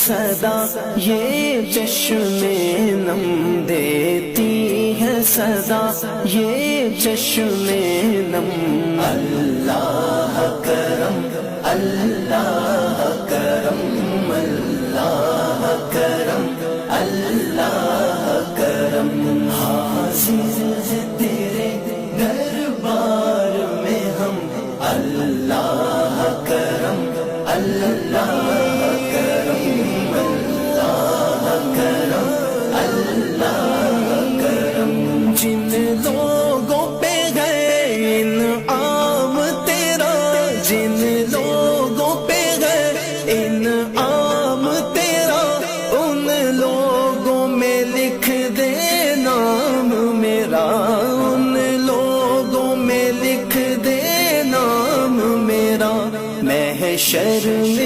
صدا، یہ چشم نم دیتی ہے صدا، یہ چشم نم۔ اللہ کرم، اللہ کرم، اللہ کرم، اللہ کرم، حاضر ہے تیرے دربار میں ہم۔ اللہ کرم، اللہ کرم، اللہ کرم، اللہ کرم، جن لوگوں پہ ہے انعام تیرا، جن لوگوں پہ ہے انعام